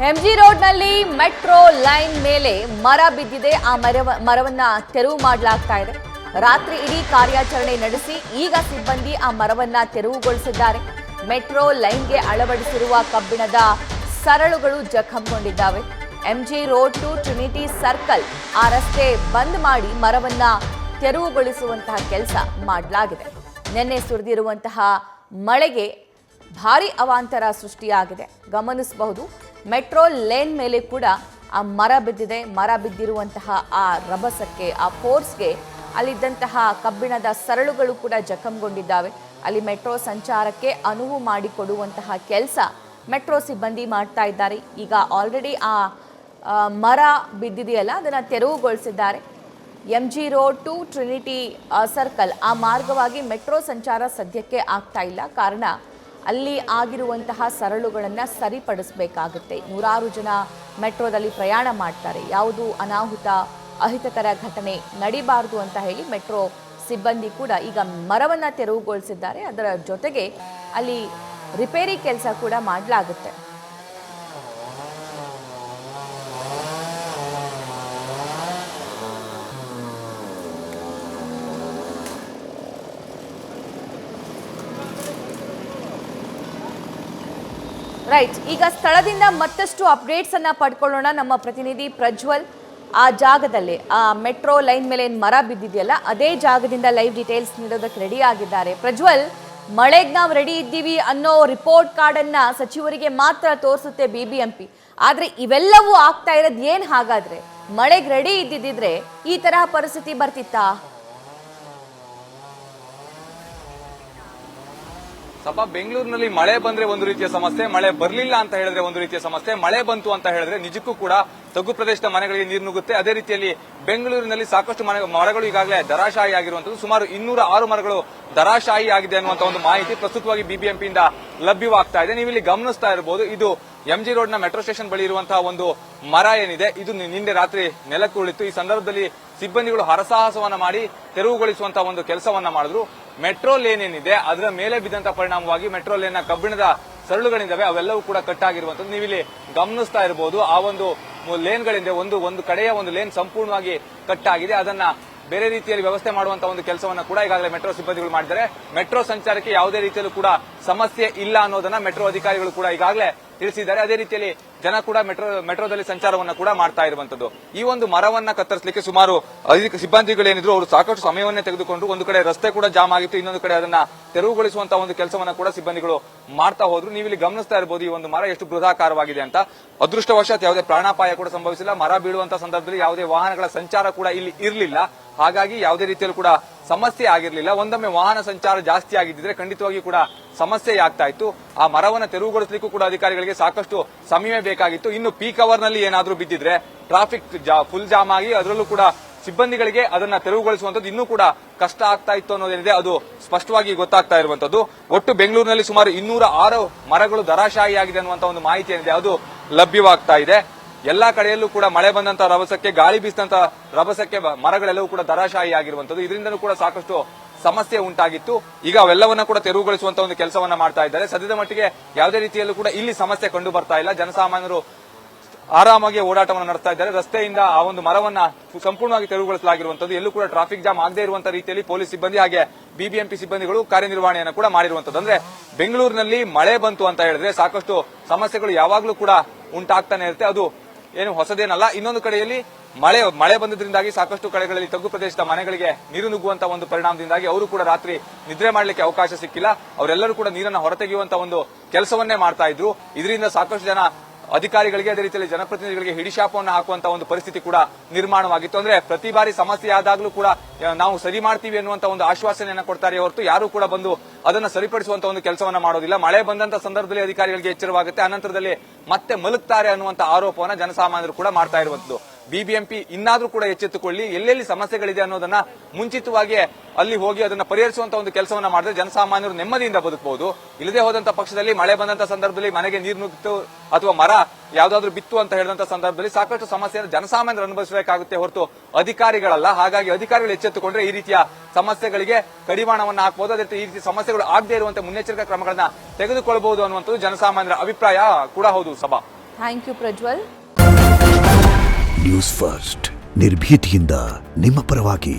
MG ರೋಡ್ನಲ್ಲಿ metro line ಮೇಲೆ ಮರ ಬಿದ್ದಿದೆ. ಆ ಮರವನ್ನ ತೆರವು ಮಾಡಲಾಗ್ತಾ ಇದೆ. ರಾತ್ರಿ ಇಡೀ ಕಾರ್ಯಾಚರಣೆ ನಡೆಸಿ ಈಗ ಸಿಬ್ಬಂದಿ ಆ ಮರವನ್ನ ತೆರವುಗೊಳಿಸಿದ್ದಾರೆ. ಮೆಟ್ರೋ ಲೈನ್ಗೆ ಅಳವಡಿಸಿರುವ ಕಬ್ಬಿಣದ ಸರಳುಗಳು ಜಖಂಗೊಂಡಿದ್ದಾವೆ. MG road to Trinity circle ಆ ರಸ್ತೆ ಬಂದ್ ಮಾಡಿ ಮರವನ್ನ ತೆರವುಗೊಳಿಸುವಂತಹ ಕೆಲಸ ಮಾಡಲಾಗಿದೆ. ನಿನ್ನೆ ಸುರಿದಿರುವಂತಹ ಮಳೆಗೆ ಭಾರಿ ಅವಾಂತರ ಸೃಷ್ಟಿಯಾಗಿದೆ. ಗಮನಿಸಬಹುದು, ಮೆಟ್ರೋ ಲೇನ್ ಮೇಲೆ ಕೂಡ ಆ ಮರ ಬಿದ್ದಿದೆ. ಮರ ಬಿದ್ದಿರುವಂತಹ ಆ ರಭಸಕ್ಕೆ, ಆ ಫೋರ್ಸ್ಗೆ ಅಲ್ಲಿದ್ದಂತಹ ಕಬ್ಬಿಣದ ಸರಳುಗಳು ಕೂಡ ಜಖಂಗೊಂಡಿದ್ದಾವೆ. ಅಲ್ಲಿ ಮೆಟ್ರೋ ಸಂಚಾರಕ್ಕೆ ಅನುವು ಮಾಡಿಕೊಡುವಂತಹ ಕೆಲಸ ಮೆಟ್ರೋ ಸಿಬ್ಬಂದಿ ಮಾಡ್ತಾ ಇದ್ದಾರೆ. ಈಗ ಆಲ್ರೆಡಿ ಆ ಮರ ಬಿದ್ದಿದೆಯಲ್ಲ, ಅದನ್ನು ತೆರವುಗೊಳಿಸಿದ್ದಾರೆ. MG road to Trinity circle ಆ ಮಾರ್ಗವಾಗಿ ಮೆಟ್ರೋ ಸಂಚಾರ ಸದ್ಯಕ್ಕೆ ಆಗ್ತಾ ಇಲ್ಲ. ಕಾರಣ ಅಲ್ಲಿ ಆಗಿರುವಂತಹ ಸರಳುಗಳನ್ನು ಸರಿಪಡಿಸಬೇಕಾಗುತ್ತೆ. ನೂರಾರು ಜನ ಮೆಟ್ರೋದಲ್ಲಿ ಪ್ರಯಾಣ ಮಾಡ್ತಾರೆ. ಯಾವುದು ಅನಾಹುತ, ಅಹಿತಕರ ಘಟನೆ ನಡಿಬಾರದು ಅಂತ ಹೇಳಿ ಮೆಟ್ರೋ ಸಿಬ್ಬಂದಿ ಕೂಡ ಈಗ ಮರವನ್ನು ತೆರವುಗೊಳಿಸಿದ್ದಾರೆ. ಅದರ ಜೊತೆಗೆ ಅಲ್ಲಿ ರಿಪೇರಿ ಕೆಲಸ ಕೂಡ ಮಾಡಲಾಗುತ್ತೆ. ರೈಟ್, ಈಗ ಸ್ಥಳದಿಂದ ಮತ್ತಷ್ಟು ಅಪ್ಡೇಟ್ಸ್ ಅನ್ನ ಪಡ್ಕೊಳ್ಳೋಣ. ನಮ್ಮ ಪ್ರತಿನಿಧಿ ಪ್ರಜ್ವಲ್ ಆ ಜಾಗದಲ್ಲಿ, ಆ ಮೆಟ್ರೋ ಲೈನ್ ಮೇಲೆ ಏನು ಮರ ಬಿದ್ದಿದೆಯಲ್ಲ, ಅದೇ ಜಾಗದಿಂದ ಲೈವ್ ಡೀಟೇಲ್ಸ್ ನೀಡೋದಕ್ಕೆ ರೆಡಿ ಆಗಿದ್ದಾರೆ. ಪ್ರಜ್ವಲ್, ಮಳೆಗೆ ನಾವು ರೆಡಿ ಇದ್ದೀವಿ ಅನ್ನೋ ರಿಪೋರ್ಟ್ ಕಾರ್ಡ್ ಅನ್ನ ಸಚಿವರಿಗೆ ಮಾತ್ರ ತೋರಿಸುತ್ತೆ ಬಿಬಿಎಂಪಿ. ಆದ್ರೆ ಇವೆಲ್ಲವೂ ಆಗ್ತಾ ಇರೋದು ಏನ್ ಹಾಗಾದ್ರೆ? ಮಳೆಗೆ ರೆಡಿ ಇದ್ದಿದ್ರೆ ಈ ತರಹ ಪರಿಸ್ಥಿತಿ ಬರ್ತಿತ್ತಾ? ಸಭಾ, ಬೆಂಗಳೂರಿನಲ್ಲಿ ಮಳೆ ಬಂದ್ರೆ ಒಂದು ರೀತಿಯ ಸಮಸ್ಯೆ, ಮಳೆ ಬರ್ಲಿಲ್ಲ ಅಂತ ಹೇಳಿದ್ರೆ ಒಂದು ರೀತಿಯ ಸಮಸ್ಯೆ. ಮಳೆ ಬಂತು ಅಂತ ಹೇಳಿದ್ರೆ ನಿಜಕ್ಕೂ ಕೂಡ ತಗ್ಗು ಪ್ರದೇಶದ ಮನೆಗಳಿಗೆ ನೀರು ನುಗ್ಗುತ್ತೆ. ಅದೇ ರೀತಿಯಲ್ಲಿ ಬೆಂಗಳೂರಿನಲ್ಲಿ ಸಾಕಷ್ಟು ಮರಗಳು ಈಗಾಗಲೇ ದರಾಶಾಹಿ ಆಗಿರುವಂತದ್ದು. ಸುಮಾರು 206 ಮರಗಳು ದರಾಶಾಹಿ ಆಗಿದೆ ಅನ್ನುವಂತ ಒಂದು ಮಾಹಿತಿ ಪ್ರಸ್ತುತವಾಗಿ ಬಿಬಿಎಂಪಿಯಿಂದ ಲಭ್ಯವಾಗ್ತಾ ಇದೆ. ನೀವು ಇಲ್ಲಿ ಗಮನಿಸ್ತಾ ಇರಬಹುದು, ಇದು ಎಂಜಿ ರೋಡ್ ನ ಮೆಟ್ರೋ ಸ್ಟೇಷನ್ ಬಳಿ ಇರುವಂತಹ ಒಂದು ಮರ ಏನಿದೆ, ಇದು ನಿನ್ನೆ ರಾತ್ರಿ ನೆಲಕ್ಕೆ ಉಳಿತು. ಈ ಸಂದರ್ಭದಲ್ಲಿ ಸಿಬ್ಬಂದಿಗಳು ಹರಸಾಹಸವನ್ನ ಮಾಡಿ ತೆರವುಗೊಳಿಸುವಂತಹ ಒಂದು ಕೆಲಸವನ್ನ ಮಾಡಿದ್ರು. ಮೆಟ್ರೋ ಲೇನ್ ಏನಿದೆ ಅದರ ಮೇಲೆ ಬಿದ್ದಂತ ಪರಿಣಾಮವಾಗಿ ಮೆಟ್ರೋ ಲೇನ್ ನ ಕಬ್ಬಿಣದ ಸರಳುಗಳಿದ್ದಾವೆ, ಅವೆಲ್ಲವೂ ಕೂಡ ಕಟ್ಟಾಗಿರುವಂತದ್ದು. ನೀವು ಇಲ್ಲಿ ಗಮನಿಸ್ತಾ ಇರಬಹುದು, ಆ ಒಂದು ಲೇನ್ಗಳಿಂದ ಒಂದು ಕಡೆಯ ಒಂದು ಲೇನ್ ಸಂಪೂರ್ಣವಾಗಿ ಕಟ್ಟಾಗಿದೆ. ಅದನ್ನ ಬೇರೆ ರೀತಿಯಲ್ಲಿ ವ್ಯವಸ್ಥೆ ಮಾಡುವಂತಹ ಒಂದು ಕೆಲಸವನ್ನ ಕೂಡ ಈಗಾಗಲೇ ಮೆಟ್ರೋ ಸಿಬ್ಬಂದಿಗಳು ಮಾಡಿದ್ದಾರೆ. ಮೆಟ್ರೋ ಸಂಚಾರಕ್ಕೆ ಯಾವುದೇ ರೀತಿಯಲ್ಲೂ ಕೂಡ ಸಮಸ್ಯೆ ಇಲ್ಲ ಅನ್ನೋದನ್ನ ಮೆಟ್ರೋ ಅಧಿಕಾರಿಗಳು ಕೂಡ ಈಗಾಗಲೇ ತಿಳಿಸಿದ್ದಾರೆ. ಅದೇ ರೀತಿಯಲ್ಲಿ ಜನ ಕೂಡ ಮೆಟ್ರೋದಲ್ಲಿ ಸಂಚಾರವನ್ನ ಕೂಡ ಮಾಡ್ತಾ ಇರುವಂತದ್ದು. ಈ ಒಂದು ಮರವನ್ನ ಕತ್ತರಿಸಲಿಕ್ಕೆ ಸುಮಾರು ಸಿಬ್ಬಂದಿಗಳೇನಿದ್ರು ಅವರು ಸಾಕಷ್ಟು ಸಮಯವನ್ನೇ ತೆಗೆದುಕೊಂಡು, ಒಂದು ಕಡೆ ರಸ್ತೆ ಕೂಡ ಜಾಮ್ ಆಗಿತ್ತು, ಇನ್ನೊಂದು ಕಡೆ ಅದನ್ನ ತೆರವುಗೊಳಿಸುವಂತಹ ಒಂದು ಕೆಲಸವನ್ನ ಕೂಡ ಸಿಬ್ಬಂದಿಗಳು ಮಾಡ್ತಾ ಹೋದ್ರು. ನೀವು ಇಲ್ಲಿ ಗಮನಿಸ್ತಾ ಇರಬಹುದು, ಈ ಒಂದು ಮರ ಎಷ್ಟು ಬೃಹದಾಕಾರವಾಗಿದೆ ಅಂತ. ಅದೃಷ್ಟವಶಾತ್ ಯಾವುದೇ ಪ್ರಾಣಾಪಾಯ ಕೂಡ ಸಂಭವಿಸಿಲ್ಲ. ಮರ ಬೀಳುವಂತಹ ಸಂದರ್ಭದಲ್ಲಿ ಯಾವುದೇ ವಾಹನಗಳ ಸಂಚಾರ ಕೂಡ ಇಲ್ಲಿ ಇರಲಿಲ್ಲ. ಹಾಗಾಗಿ ಯಾವುದೇ ರೀತಿಯಲ್ಲೂ ಕೂಡ ಸಮಸ್ಯೆ ಆಗಿರಲಿಲ್ಲ. ಒಂದೊಮ್ಮೆ ವಾಹನ ಸಂಚಾರ ಜಾಸ್ತಿ ಆಗಿದ್ದಿದ್ರೆ ಖಂಡಿತವಾಗಿ ಕೂಡ ಸಮಸ್ಯೆ ಆಗ್ತಾ ಇತ್ತು. ಆ ಮರವನ್ನು ತೆರವುಗೊಳಿಸಲಿಕ್ಕೂ ಕೂಡ ಅಧಿಕಾರಿಗಳಿಗೆ ಸಾಕಷ್ಟು ಸಮಯ ಬೇಕಾಗಿತ್ತು. ಇನ್ನು ಪೀಕ್ ಅವರ್ ನಲ್ಲಿ ಏನಾದ್ರೂ ಬಿದ್ದಿದ್ರೆ ಟ್ರಾಫಿಕ್ ಫುಲ್ ಜಾಮ್ ಆಗಿ ಅದರಲ್ಲೂ ಕೂಡ ಸಿಬ್ಬಂದಿಗಳಿಗೆ ಅದನ್ನ ತೆರವುಗೊಳಿಸುವಂತದ್ದು ಇನ್ನೂ ಕೂಡ ಕಷ್ಟ ಆಗ್ತಾ ಇತ್ತು ಅನ್ನೋದೇನಿದೆ ಅದು ಸ್ಪಷ್ಟವಾಗಿ ಗೊತ್ತಾಗ್ತಾ ಇರುವಂತದ್ದು. ಒಟ್ಟು ಬೆಂಗಳೂರಿನಲ್ಲಿ ಸುಮಾರು 206 ಮರಗಳು ದರಾಶಾಹಿ ಆಗಿದೆ ಅನ್ನುವಂತ ಒಂದು ಮಾಹಿತಿ ಏನಿದೆ ಅದು ಲಭ್ಯವಾಗ್ತಾ ಇದೆ. ಎಲ್ಲಾ ಕಡೆಯಲ್ಲೂ ಕೂಡ ಮಳೆ ಬಂದಂತ ರಭಸಕ್ಕೆ, ಗಾಳಿ ಬೀಸಿದಂತ ರಭಸಕ್ಕೆ ಮರಗಳೆಲ್ಲವೂ ಕೂಡ ದರಾಶಾಹಿ ಆಗಿರುವಂತದ್ದು. ಇದರಿಂದಲೂ ಕೂಡ ಸಾಕಷ್ಟು ಸಮಸ್ಯೆ ಉಂಟಾಗಿತ್ತು. ಈಗ ಅವೆಲ್ಲವನ್ನ ಕೂಡ ತೆರವುಗೊಳಿಸುವಂತ ಒಂದು ಕೆಲಸವನ್ನ ಮಾಡ್ತಾ ಇದ್ದಾರೆ. ಸದ್ಯದ ಮಟ್ಟಿಗೆ ಯಾವುದೇ ರೀತಿಯಲ್ಲೂ ಕೂಡ ಇಲ್ಲಿ ಸಮಸ್ಯೆ ಕಂಡು ಬರ್ತಾ ಇಲ್ಲ. ಜನಸಾಮಾನ್ಯರು ಆರಾಮಾಗಿ ಓಡಾಟವನ್ನು ನಡೆಸ್ತಾ ಇದ್ದಾರೆ. ರಸ್ತೆಯಿಂದ ಆ ಒಂದು ಮರವನ್ನ ಸಂಪೂರ್ಣವಾಗಿ ತೆರವುಗೊಳಿಸಲಾಗಿರುವಂತದ್ದು. ಎಲ್ಲೂ ಕೂಡ ಟ್ರಾಫಿಕ್ ಜಾಮ್ ಆಗದೇ ಇರುವಂತಹ ರೀತಿಯಲ್ಲಿ ಪೊಲೀಸ್ ಸಿಬ್ಬಂದಿ ಹಾಗೆ ಬಿಬಿಎಂಪಿ ಸಿಬ್ಬಂದಿಗಳು ಕಾರ್ಯನಿರ್ವಹಣೆಯನ್ನು ಕೂಡ ಮಾಡಿರುವಂತದ್ದು. ಅಂದ್ರೆ ಬೆಂಗಳೂರಿನಲ್ಲಿ ಮಳೆ ಬಂತು ಅಂತ ಹೇಳಿದ್ರೆ ಸಾಕಷ್ಟು ಸಮಸ್ಯೆಗಳು ಯಾವಾಗ್ಲೂ ಕೂಡ ಉಂಟಾಗ್ತಾನೆ ಇರುತ್ತೆ. ಅದು ಏನು ಹೊಸದೇನಲ್ಲ. ಇನ್ನೊಂದು ಕಡೆಯಲ್ಲಿ ಮಳೆ ಬಂದಿದ್ರಿಂದಾಗಿ ಸಾಕಷ್ಟು ಕಡೆಗಳಲ್ಲಿ ತಗ್ಗು ಪ್ರದೇಶದ ಮನೆಗಳಿಗೆ ನೀರು ನುಗ್ಗುವಂತಹ ಒಂದು ಪರಿಣಾಮದಿಂದಾಗಿ ಅವರು ಕೂಡ ರಾತ್ರಿ ನಿದ್ರೆ ಮಾಡಲಿಕ್ಕೆ ಅವಕಾಶ ಸಿಕ್ಕಿಲ್ಲ. ಅವರೆಲ್ಲರೂ ಕೂಡ ನೀರನ್ನು ಹೊರತೆಗೆಯುವಂತಹ ಒಂದು ಕೆಲಸವನ್ನೇ ಮಾಡ್ತಾ ಇದ್ರು. ಇದರಿಂದ ಸಾಕಷ್ಟು ಜನ ಅಧಿಕಾರಿಗಳಿಗೆ, ಅದೇ ರೀತಿಯಲ್ಲಿ ಜನಪ್ರತಿನಿಧಿಗಳಿಗೆ ಹಿಡಿಶಾಪವನ್ನು ಹಾಕುವಂತಹ ಒಂದು ಪರಿಸ್ಥಿತಿ ಕೂಡ ನಿರ್ಮಾಣವಾಗಿತ್ತು. ಅಂದ್ರೆ ಪ್ರತಿ ಬಾರಿ ಸಮಸ್ಯೆ ಆದಾಗ್ಲೂ ಕೂಡ ನಾವು ಸರಿ ಮಾಡ್ತೀವಿ ಅನ್ನುವಂತ ಒಂದು ಆಶ್ವಾಸನೆಯನ್ನ ಕೊಡ್ತಾರೆ ಹೊರತು ಯಾರು ಕೂಡ ಬಂದು ಅದನ್ನ ಸರಿಪಡಿಸುವಂತ ಒಂದು ಕೆಲಸವನ್ನ ಮಾಡೋದಿಲ್ಲ. ಮಳೆ ಬಂದಂತ ಸಂದರ್ಭದಲ್ಲಿ ಅಧಿಕಾರಿಗಳಿಗೆ ಎಚ್ಚರವಾಗುತ್ತೆ, ಅನಂತರದಲ್ಲಿ ಮತ್ತೆ ಮಲಗ್ತಾರೆ ಅನ್ನುವಂತ ಆರೋಪವನ್ನ ಜನಸಾಮಾನ್ಯರು ಕೂಡ ಮಾಡ್ತಾ ಇರುವಂತದ್ದು. ಬಿಬಿಎಂಪಿ ಇನ್ನಾದ್ರೂ ಕೂಡ ಎಚ್ಚೆತ್ತುಕೊಳ್ಳಿ, ಎಲ್ಲೆಲ್ಲಿ ಸಮಸ್ಯೆಗಳಿದೆ ಅನ್ನೋದನ್ನ ಮುಂಚಿತವಾಗಿ ಅಲ್ಲಿ ಹೋಗಿ ಅದನ್ನ ಪರಿಹರಿಸುವಂತ ಒಂದು ಕೆಲಸವನ್ನ ಮಾಡಿದ್ರೆ ಜನಸಾಮಾನ್ಯರು ನೆಮ್ಮದಿಯಿಂದ ಬದುಕಬಹುದು. ಇಲ್ಲದೆ ಹೋದಂತ ಪಕ್ಷದಲ್ಲಿ ಮಳೆ ಬಂದಂತ ಸಂದರ್ಭದಲ್ಲಿ ಮನೆಗೆ ನೀರು ನುಗ್ಗಿತು ಅಥವಾ ಮರ ಯಾವ್ದಾದ್ರು ಬಿತ್ತು ಅಂತ ಹೇಳಿದಂತ ಸಂದರ್ಭದಲ್ಲಿ ಸಾಕಷ್ಟು ಸಮಸ್ಯೆಯನ್ನು ಜನಸಾಮಾನ್ಯರು ಅನುಭವಿಸಬೇಕಾಗುತ್ತೆ ಹೊರತು ಅಧಿಕಾರಿಗಳಲ್ಲ. ಹಾಗಾಗಿ ಅಧಿಕಾರಿಗಳು ಎಚ್ಚೆತ್ತುಕೊಂಡ್ರೆ ಈ ರೀತಿಯ ಸಮಸ್ಯೆಗಳಿಗೆ ಕಡಿವಾಣವನ್ನ ಹಾಕಬಹುದು. ಅದೇ ಈ ರೀತಿ ಸಮಸ್ಯೆಗಳು ಆಗದೇ ಇರುವಂತೆ ಮುನ್ನೆಚ್ಚರಿಕಾ ಕ್ರಮಗಳನ್ನ ತೆಗೆದುಕೊಳ್ಳಬಹುದು ಅನ್ನುವಂಥದ್ದು ಜನಸಾಮಾನ್ಯರ ಅಭಿಪ್ರಾಯ ಕೂಡ ಹೌದು. ಸಭಾ thank you Prajwal. News first ನಿರ್ಭೀತಿಯಿಂದ ನಿಮ್ಮ ಪರವಾಗಿ.